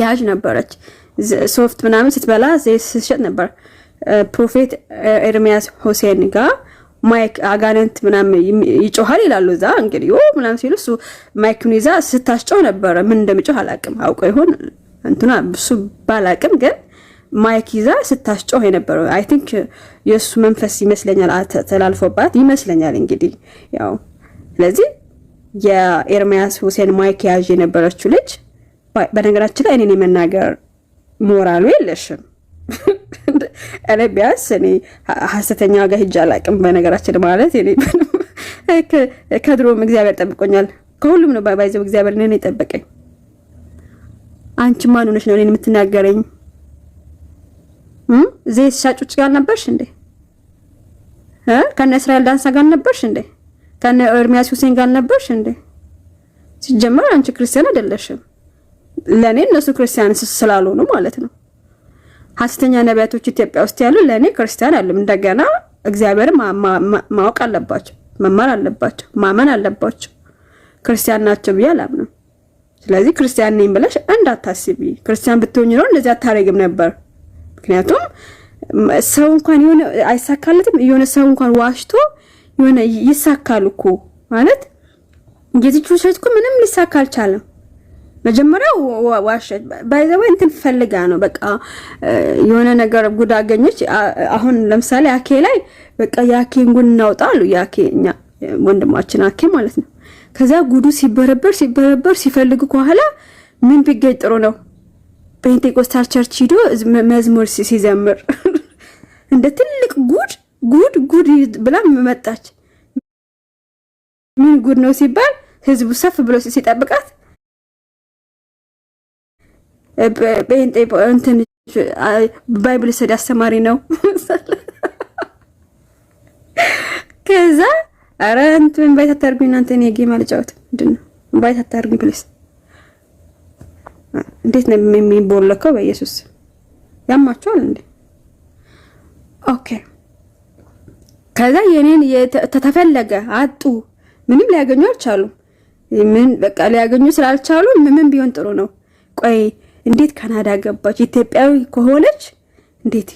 ያዥ ነበረች። ሶፍት ምናምን ስትበላ ስትሸጥ ነበር። ፕሮፌት ኤርሚያስ ሁሴን ጋር ማይክ አጋንንት ምናምን ይጮሃል ይላሉ። እዛ እንግዲህ ምናምን ሲሉ እሱ ማይኩን ይዛ ስታስጮህ ነበረ። ምን እንደሚጮህ አላውቅም። አውቀው ይሆን እንትና እሱ ባላውቅም ግን ማይክ ይዛ ስታስጮህ የነበረው አይ ቲንክ የሱ መንፈስ ይመስለኛል ተላልፎባት ይመስለኛል እንግዲህ ያው። ስለዚህ የኤርሚያስ ሁሴን ማይክ ያዥ የነበረችው ልጅ በነገራችን ላይ እኔን የመናገር ሞራሉ የለሽም። እኔ ቢያንስ እኔ ሐሰተኛ ጋር ሂጅ አላውቅም። በነገራችን ማለት እኔ ከድሮም እግዚአብሔር ጠብቆኛል። ከሁሉም ነው ባይዘው እግዚአብሔር እኔን የጠበቀኝ። አንቺ ማን ሆነሽ ነው እኔን የምትናገረኝ? ዘይት ሻጮች ጋር ነበርሽ እንዴ? ከነ እስራኤል ዳንሳ ጋር ነበርሽ እንዴ? ከነ ኤርሚያስ ሁሴን ጋር ነበርሽ እንዴ? ሲጀመር አንቺ ክርስቲያን አይደለሽም። ለኔ እነሱ ክርስቲያን ስላልሆኑ ማለት ነው። ሐሰተኛ ነቢያቶች ኢትዮጵያ ውስጥ ያሉ ለኔ ክርስቲያን አይደሉም። እንደገና እግዚአብሔር ማወቅ አለባቸው፣ መማር አለባቸው፣ ማመን አለባቸው። ክርስቲያን ናቸው ብዬ አላምንም። ስለዚህ ክርስቲያን ነኝ ብለሽ እንዳታስቢ። ክርስቲያን ብትሆኚ ነው እንደዚህ አታረግም ነበር። ምክንያቱም ሰው እንኳን የሆነ አይሳካለትም። የሆነ ሰው እንኳን ዋሽቶ የሆነ ይሳካል እኮ ማለት የዚህ እኮ ምንም ሊሳካ አልቻለም። መጀመሪያው ዋሸች ባይዘው እንትን ፈልጋ ነው በቃ የሆነ ነገር ጉድ አገኘች። አሁን ለምሳሌ አኬ ላይ በቃ ያኬን ጉድ እናውጣሉ። ያኬኛ ወንድማችን አኬ ማለት ነው። ከዛ ጉዱ ሲበረበር ሲፈልግ ከኋላ ምን ቢገኝ ጥሩ ነው? ፔንቴኮስታል ቸርች ሂዶ መዝሙር ሲዘምር እንደ ትልቅ ጉድ ብላ መጣች። ምን ጉድ ነው ሲባል ህዝቡ ሰፍ ብሎ ሲጠብቃት ጴንጤ እንትን ባይብል ሰድ አስተማሪ ነው። ከዛ አረ እንትን ባይታ ታርጉኝ እናንተ እኔ ጌም አልጫወት ምንድነው ባይታ ታርጉኝ ፕሊስ። እንዴት ነው የሚቦለከው? በኢየሱስ ያማቸዋል እንዴ? ኦኬ ከዛ የኔን ተተፈለገ አጡ። ምንም ሊያገኙ አልቻሉም። ምን በቃ ሊያገኙ ስላልቻሉ ምን ቢሆን ጥሩ ነው? ቆይ እንዴት ካናዳ ገባች? ኢትዮጵያዊ ከሆነች እንዴት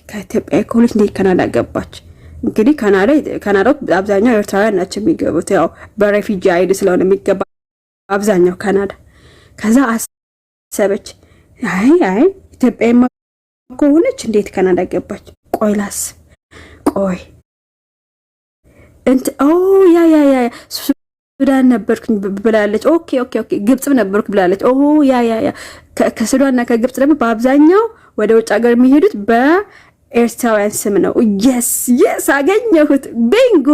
እንዴት ካናዳ ገባች? እንግዲህ ካናዳ አብዛኛው ኤርትራውያን ናቸው የሚገቡት። ያው በሬፊጂ አይዲ ስለሆነ የሚገባ አብዛኛው ካናዳ። ከዛ አሰበች አይ ኢትዮጵያዊ ከሆነች እንዴት ካናዳ ገባች? ቆይ እንት ያ ሱዳን ነበርኩኝ ብላለች። ኦኬ ግብጽም ነበርኩ ብላለች። ያ ከሱዳንና ከግብጽ ደግሞ በአብዛኛው ወደ ውጭ ሀገር የሚሄዱት በኤርትራውያን ስም ነው። የስ አገኘሁት ቢንጎ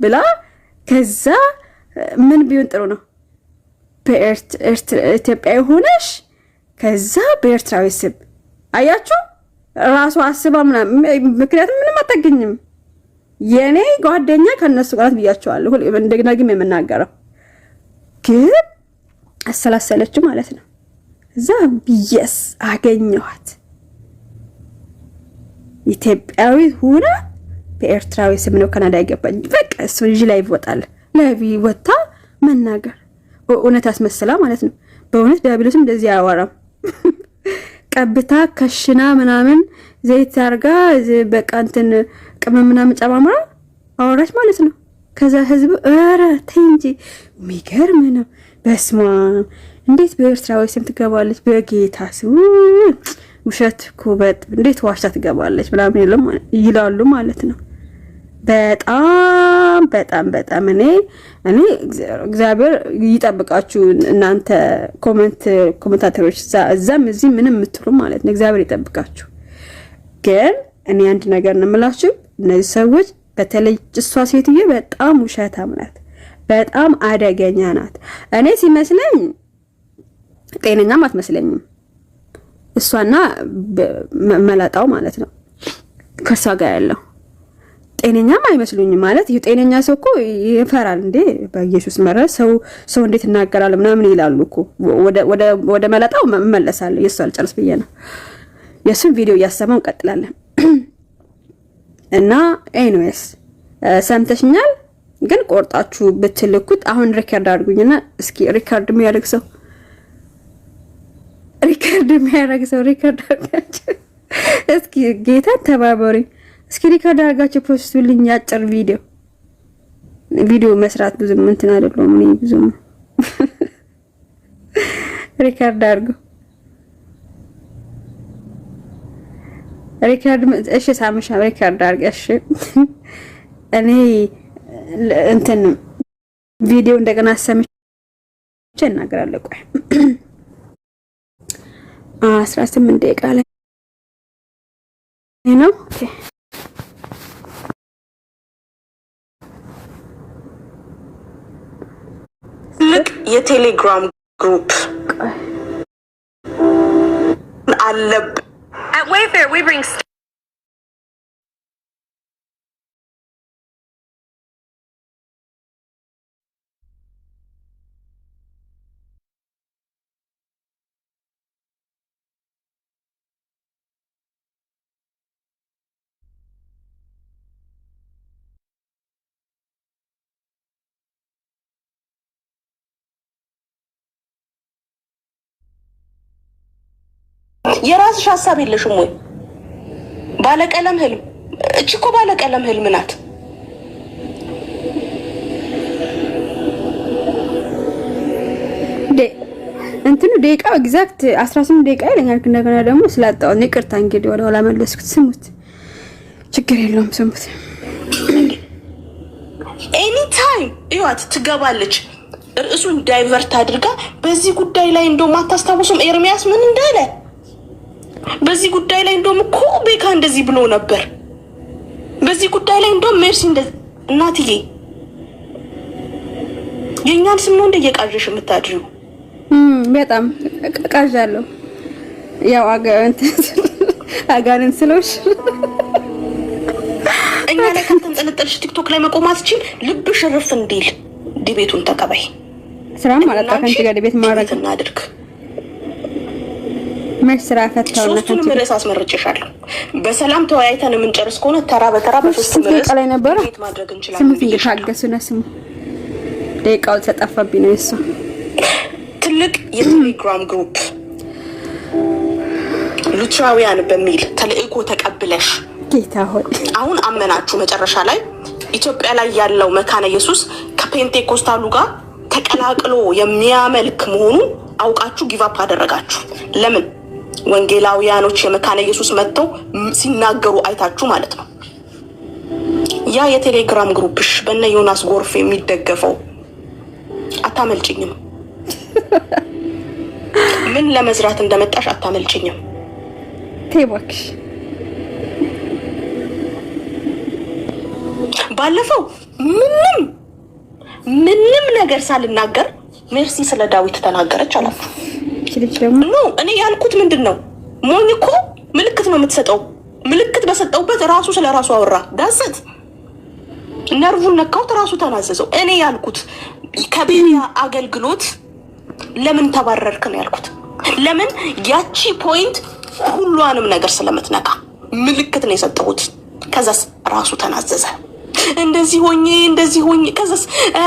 ብላ ከዛ ምን ቢሆን ጥሩ ነው? ኢትዮጵያዊ ሆነሽ ከዛ በኤርትራዊ ስም አያችሁ ራሱ አስባ ምክንያቱም ምንም አታገኝም። የኔ ጓደኛ ከነሱ ጋር ብያቸዋለሁ። እንደገና ግን የምናገረው ግን አሰላሰለችው ማለት ነው። እዛ ቢየስ አገኘኋት ኢትዮጵያዊ ሆና በኤርትራዊ ስም ነው ካናዳ ይገባኝ። በቃ እሱ ልጅ ላይ ይወጣል ለቢ ወጣ መናገር እውነት አስመስላ ማለት ነው። በእውነት ዳብሎስም እንደዚህ አያወራም። ቀብታ ከሽና ምናምን ዘይት አርጋ በቃ እንትን ቅመም ምናምን ጨማምራ አወራች ማለት ነው። ከዛ ህዝብ ኧረ ተይ እንጂ የሚገርም ነው። በስማ እንዴት በኤርትራዊ ስም ትገባለች? በጌታ ስም ውሸት ኩበት እንዴት ዋሽታ ትገባለች ምናምን ይላሉ ማለት ነው። በጣም እኔ እግዚአብሔር ይጠብቃችሁ እናንተ ኮሜንታተሮች እዛም እዚህ ምንም የምትሉ ማለት ነው። እግዚአብሔር ይጠብቃችሁ። ግን እኔ አንድ ነገር ነው የምላችሁ፣ እነዚህ ሰዎች በተለይ እሷ ሴትዬ በጣም ውሸታም ናት፣ በጣም አደገኛ ናት። እኔ ሲመስለኝ ጤነኛም አትመስለኝም እሷና መላጣው ማለት ነው ከሷ ጋር ያለው ጤነኛም አይመስሉኝም። ማለት የጤነኛ ሰው እኮ ይፈራል እንዴ? በኢየሱስ መረስ ሰው እንዴት እናገራል ምናምን ይላሉ እኮ። ወደ መላጣው መመለሳለሁ። የሱ አልጨርስ ብዬ ነው። የሱን ቪዲዮ እያሰማው እንቀጥላለን። እና ኤኒዌይስ ሰምተሽኛል። ግን ቆርጣችሁ ብትልኩት አሁን ሪከርድ አድርጉኝና እስኪ ሪከርድ የሚያደርግ ሰው ሪከርድ አድርጋችሁ እስኪ ጌታ ተባበሪ። እስኪ ሪከርድ አድርጋችሁ ፖስቱልኝ። ያጭር ቪዲዮ መስራት ብዙም እንትን አይደለም። እኔ ብዙም ሪከርድ አድርጉ። ሪከርድ እሺ፣ ሳምሻ ሪከርድ አድርግ። እሺ እኔ እንትን ቪዲዮ እንደገና ሰምቼ እናገራለሁ። ቆይ 18 ደቂቃ ላይ ነው። ኦኬ ልክ የቴሌግራም ግሩፕ አለብ At Wayfair, we bring የራስሽ ሐሳብ የለሽም ወይ? ባለቀለም ህልም እቺ እኮ ባለቀለም ህልም ናት። እንትኑ ደቂቃው ኤግዛክት 18 ደቂቃ ይለኛል። እንደገና ደግሞ ስላጣው ይቅርታ እንግዲህ ወደ ኋላ መለስኩት። ስሙት፣ ችግር የለውም ስሙት። ኤኒ ታይም ይዋት ትገባለች። ርዕሱን ዳይቨርት አድርጋ በዚህ ጉዳይ ላይ እንደውም አታስታውሱም ኤርሚያስ ምን እንዳለ? በዚህ ጉዳይ ላይ እንደውም እኮ ቤካ እንደዚህ ብሎ ነበር። በዚህ ጉዳይ ላይ እንደውም ሜርሲ እንደዚህ እናትዬ የኛን ስም ነው እንደየቃዠሽ የምታድሪው። በጣም ቃዣለሁ። ያው አጋንን ስለሽ እኛ ላይ ከተንጠለጠልሽ ቲክቶክ ላይ መቆማት ይችል ልብሽ ርፍ እንዲል ዲቤቱን ተቀበይ። ስራም ማለት ከአንቺ ጋር ዲቤት ማድረግ እናድርግ። መች ስራ ፈታውና ሶስቱን ርዕስ አስመርጭሻለሁ። በሰላም ተወያይተን የምንጨርስ ከሆነ ተራ በተራ በሶስቱም ርዕስ ላይ ነበር ማድረግ እንችላለን። ስሙት እንግታገሱና ስሙ ደቂቃው ተጠፋብኝ ነው እሱ። ትልቅ የቴሌግራም ግሩፕ ሉትራውያን በሚል ተልእኮ ተቀብለሽ ጌታ ሆይ አሁን አመናችሁ መጨረሻ ላይ ኢትዮጵያ ላይ ያለው መካነ ኢየሱስ ከፔንቴኮስታሉ ጋር ተቀላቅሎ የሚያመልክ መሆኑን አውቃችሁ ጊቫፕ አደረጋችሁ። ለምን? ወንጌላውያኖች የመካነ ኢየሱስ መጥተው ሲናገሩ አይታችሁ ማለት ነው። ያ የቴሌግራም ግሩፕሽ በእነ ዮናስ ጎርፍ የሚደገፈው አታመልጭኝም። ምን ለመዝራት እንደመጣሽ አታመልጭኝም። ተይዋክሽ ባለፈው ምንም ነገር ሳልናገር ሜርሲ ስለ ዳዊት ተናገረች አላችሁ። ልጅ ደግሞ ኖ እኔ ያልኩት ምንድነው? ሞኝ እኮ ምልክት ነው የምትሰጠው። ምልክት በሰጠውበት ራሱ ስለ ራሱ አወራ። ዳሰት ነርቡን ነካውት፣ ራሱ ተናዘዘው። እኔ ያልኩት ከቤቢያ አገልግሎት ለምን ተባረርክ ነው ያልኩት። ለምን ያቺ ፖይንት ሁሉንም ነገር ስለምትነካ ምልክት ነው የሰጠሁት። ከዛስ ራሱ ተናዘዘ። እንደዚህ ሆኜ ከዛስ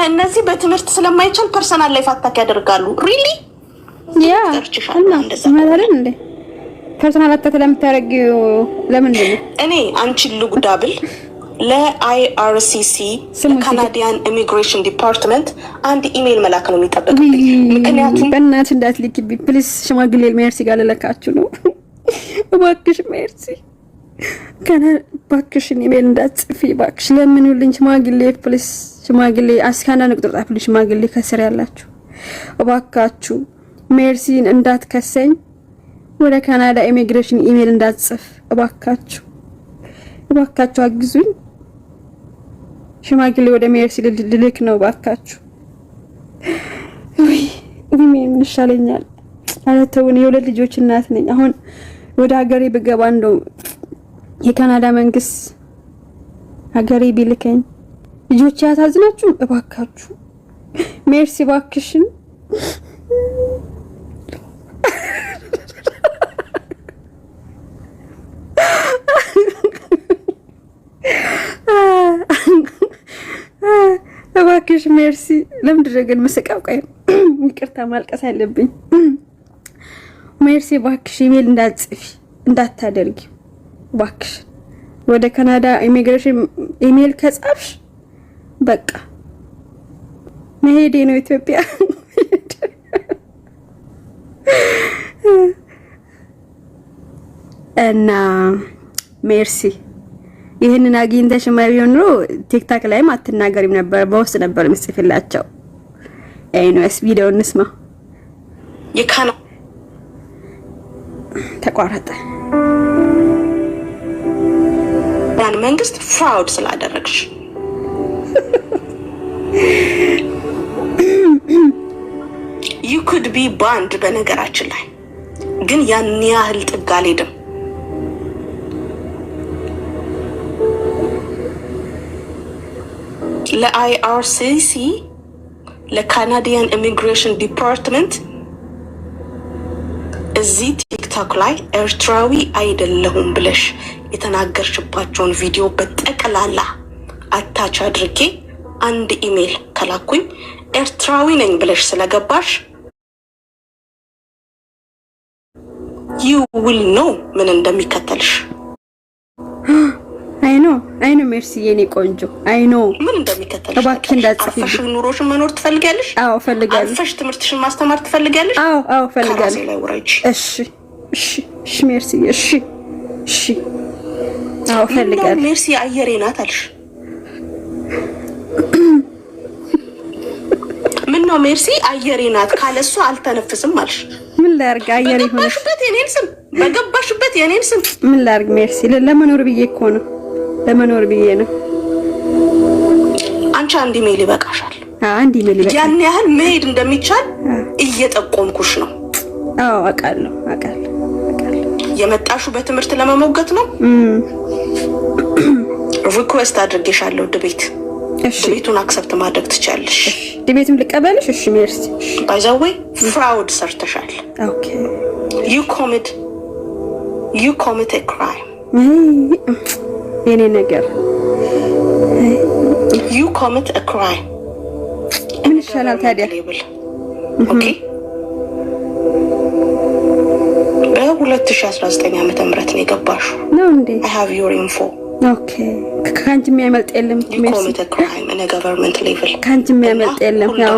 እነዚህ በትምህርት ስለማይቻል ፐርሰናል ላይፍ አታክ ያደርጋሉ። ሪሊ ያ እንደዛ ማለት እንዴ? ፐርሰናል አታክ ለምታረጊው ለምንድን ነው? እኔ አንቺን ልጉዳብል ለአይአርሲሲ ካናዲያን ኢሚግሬሽን ዲፓርትመንት አንድ ኢሜል መላክ ነው የሚጠበቅብኝ። ምክንያቱም በእናትሽ እንዳትልኪብኝ ፕሊዝ። ሽማግሌ ሜርሲ ጋር ልለካችሁ ነው እባክሽ ሜርሲ። ከና ባክሽን ኢሜል እንዳትጽፊ ባክሽ፣ ለምኑልኝ ሽማግሌ ፕሊዝ። ሽማግሌ አስካና ንቁጥር ጻፉልኝ ሽማግሌ ከስር ያላችሁ እባካችሁ። ሜርሲን እንዳትከሰኝ፣ ወደ ካናዳ ኢሚግሬሽን ኢሜል እንዳትጽፍ እባካችሁ አግዙኝ። ሽማግሌ ወደ ሜርሲ ልልክ ነው እባካችሁ። ወይ ምን ይሻለኛል? አለተውን የሁለት ልጆች እናት ነኝ። አሁን ወደ ሀገሬ ብገባ እንደው የካናዳ መንግስት ሀገሬ ቢልከኝ ልጆች ያሳዝናችሁ እባካችሁ። ሜርሲ ባክሽን እባክሽ ሜርሲ። ለምንድን ነው ግን መስቀው? ቆይ ይቅርታ ማልቀስ አለብኝ። ሜርሲ ባክሽ ኢሜል እንዳትጽፊ እንዳታደርጊ ባክሽ። ወደ ካናዳ ኢሚግሬሽን ኢሜል ከጻፍሽ በቃ መሄዴ ነው ኢትዮጵያ። እና ሜርሲ ይሄንን አግኝተሽ ማሪዮን ነው ቲክታክ ላይም አትናገሪም ነበር፣ በውስጥ ነበር መስፍላቸው። ኤኒዌይስ ቪዲዮ እንስማ። ተቋረጠ። ያን መንግስት ፍራውድ ስላደረግሽ you could be banned። በነገራችን ላይ ግን ያን ያህል ጥግ አልሄድም። ለአይአርሲሲ ለካናዲያን ኢሚግሬሽን ዲፓርትመንት እዚህ ቲክቶክ ላይ ኤርትራዊ አይደለሁም ብለሽ የተናገርሽባቸውን ቪዲዮ በጠቅላላ አታች አድርጌ አንድ ኢሜል ከላኩኝ ኤርትራዊ ነኝ ብለሽ ስለገባሽ you will know ምን እንደሚከተልሽ አይ ኖ ሜርሲ የኔ ቆንጆ አይ ኖ ምን እንደሚከተልሽ እባክሽ እንዳጽፊ አፈሽ ኑሮሽን መኖር ትፈልጊያለሽ አዎ ፈልጋለሁ አፈሽ ትምህርትሽን ማስተማር ትፈልጊያለሽ አዎ ፈልጋለሁ እሺ ሜርሲ እሺ አዎ ፈልጋለሁ ሜርሲ አየሬ ናት አልሽ ምን ነው ሜርሲ አየሬ ናት ካለሱ አልተነፍስም አልሽ ምን ላርግ አየሬ ሆነሽ በገባሽበት የኔን ስም ምን ላርግ ሜርሲ ለመኖር ብዬ እኮ ነው ለመኖር ብዬ ነው አንቺ አንድ ኢሜል ይበቃሻል አንድ ኢሜል ይበቃሻል ያን ያህል መሄድ እንደሚቻል እየጠቆምኩሽ ነው አዎ አቃለሁ የመጣሹ በትምህርት ለመሞገት ነው ሪኩዌስት አድርጌሻለሁ ድቤት ድቤቱን አክሰፕት ማድረግ ትችያለሽ ድቤቱን ልቀበልሽ እሺ ሜርሲ by the way fraud ሰርተሻል ኦኬ you commit a crime የኔ ነገር you commit a crime ምን ይሻላል ታዲያ ኦኬ በ2019 ዓመተ ምህረት ነው የገባሽው ነው እንዴ I have your info ኦኬ ካንቺ የሚያመልጥ የለም you commit a crime in a government level ካንቺ የሚያመልጥ የለም ያው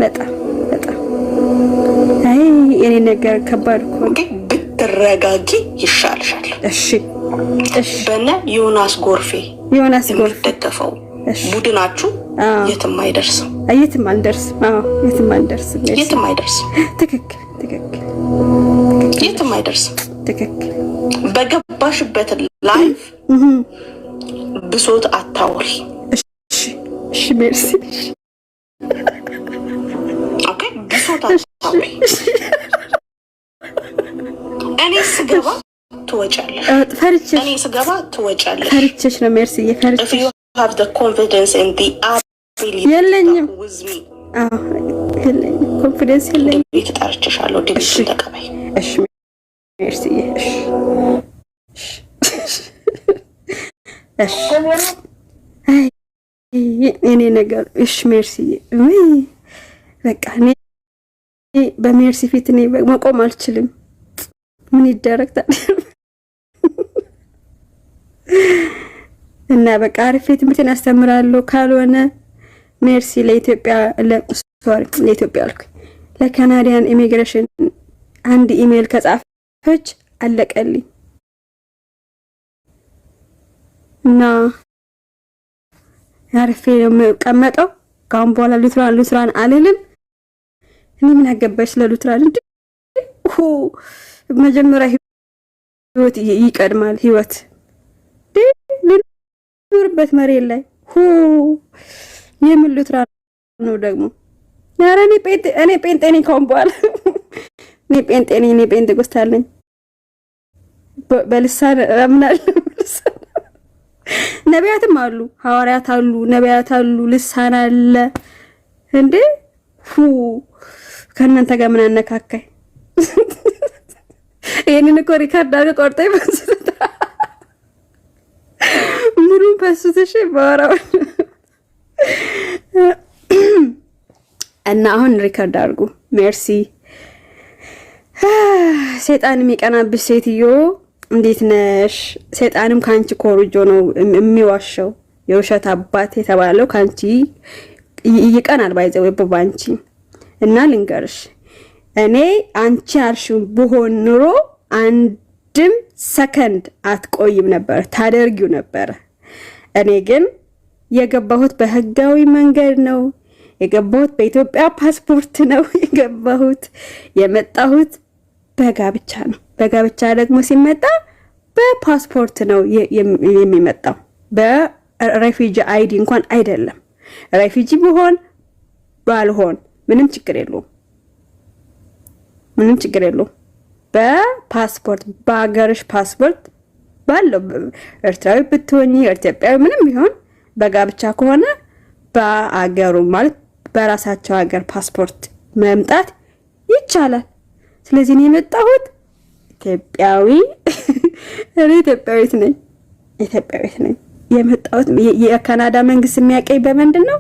በጣም አይ የኔ ነገር ከባድ እኮ ብትረጋጊ ይሻልሻል እሺ በእነ ዮናስ ጎርፌ ደገፈው ቡድናችሁ የትም አይደርስም ትክክል የትም አይደርስም በገባሽበት ላይፍ ብሶት አታውሪ እሺ ሜርሲ ኦኬ ብሶት አታውሪ እኔ ስገባ ትወጫለሽ ፈርቼሽ ነው ሜርሲ if you have the confidence and the ability የለኝም with me ኮንፊደንስ የለኝም ይተጣርችሻለሁ ድብሽን ተቀበይ እሺ ሜርሲ እሺ አይ እኔ ነገር እሺ ሜርሲ ወይ በቃ እኔ በሜርሲ ፊት እኔ መቆም አልችልም ምን ይደረግ ታዲያ እና በቃ አሪፍ ትምህርትን አስተምራለሁ ካልሆነ ሜርሲ ለኢትዮጵያ ለካናዲያን ኢሚግሬሽን አንድ ኢሜል ከጻፈች አለቀልኝ እና አሪፍ የምቀመጠው ካሁን በኋላ ሉትራን አልልም እኔ ምን አገባሽ ለሉትራን እንዴ መጀመሪያ ህይወት ይቀድማል ህይወት ኑርበት መሬት ላይ የምን ሉትራን ነው ደግሞ ያረ እኔ ጴንጤ ካሁን በኋላ እኔ ጴንጤ ጎስታለኝ በልሳን አምናለሁ ነቢያትም አሉ ሐዋርያት አሉ ነቢያት አሉ ልሳን አለ እንዴ ከእናንተ ጋር ምን አነካካይ ይሄንን እኮ ሪካርድ አድርገህ ቆርጠኝ በስተ ሙሉን ፈሱትሽ ባወራው እና አሁን ሪካርድ አድርጉ ሜርሲ ሰይጣን የሚቀናብሽ ሴትዮ እንዴት ነሽ ሰይጣንም ካንቺ ኮርጆ ነው የሚዋሸው የውሸት አባት የተባለው ካንቺ ይቀናል ባይዘው በባንቺ እና ልንገርሽ እኔ አንቺ አርሽው በሆን ኑሮ አንድም ሰከንድ አትቆይም ነበር ታደርጊው ነበር እኔ ግን የገባሁት በህጋዊ መንገድ ነው የገባሁት በኢትዮጵያ ፓስፖርት ነው የገባሁት የመጣሁት በጋብቻ ነው በጋብቻ ደግሞ ሲመጣ በፓስፖርት ነው የሚመጣው በሬፊጂ አይዲ እንኳን አይደለም ሬፊጂ ቢሆን ባልሆን ምንም ችግር የለውም በፓስፖርት በአገርሽ ፓስፖርት ባለው ኤርትራዊ ብትሆኚ ኢትዮጵያዊ ምንም ቢሆን በጋብቻ ከሆነ በአገሩ ማለት በራሳቸው ሀገር ፓስፖርት መምጣት ይቻላል ስለዚህ እኔ የመጣሁት ኢትዮጵያዊት ነኝ የመጣሁት የካናዳ መንግስት የሚያቀኝ በመንድነው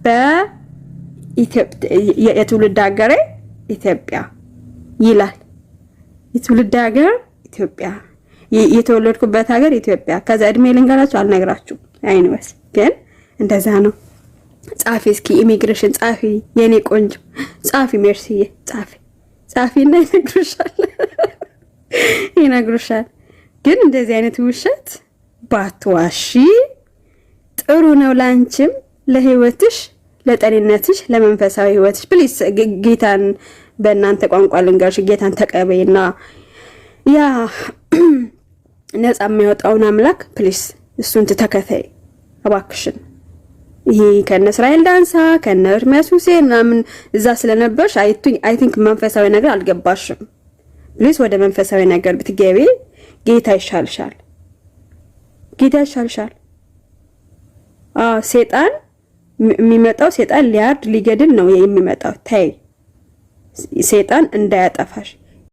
በኢትዮጵያ የትውልድ ሀገሬ ኢትዮጵያ ይላል የትውልድ ሀገር ኢትዮጵያ፣ የተወለድኩበት ሀገር ኢትዮጵያ። ከዛ እድሜ ልንገራችሁ አልነግራችሁ። አይንወስ ግን እንደዛ ነው። ጻፊ እስኪ ኢሚግሬሽን ጻፊ፣ የኔ ቆንጆ ጻፊ፣ ሜርሲዬ ጻፊና ይነግሩሻል። ግን እንደዚህ አይነት ውሸት ባትዋሺ ጥሩ ነው ላንቺም፣ ለህይወትሽ፣ ለጤንነትሽ፣ ለመንፈሳዊ ህይወትሽ። ፕሊስ ጌታን በእናንተ ቋንቋ ልንገርሽ፣ ጌታን ተቀበይና ያ ነፃ የሚያወጣውን አምላክ ፕሊስ እሱን ተከታይ እባክሽን። ይሄ ከነ እስራኤል ዳንሳ ከነ ኤርሚያስ ሁሴን ምናምን እዛ ስለነበርሽ አይ ቲንክ መንፈሳዊ ነገር አልገባሽም። ፕሊስ ወደ መንፈሳዊ ነገር ብትገቢ ጌታ ይሻልሻል። ሰይጣን የሚመጣው ሰይጣን ሊያርድ ሊገድል ነው የሚመጣው። ታይ ሰይጣን እንዳያጠፋሽ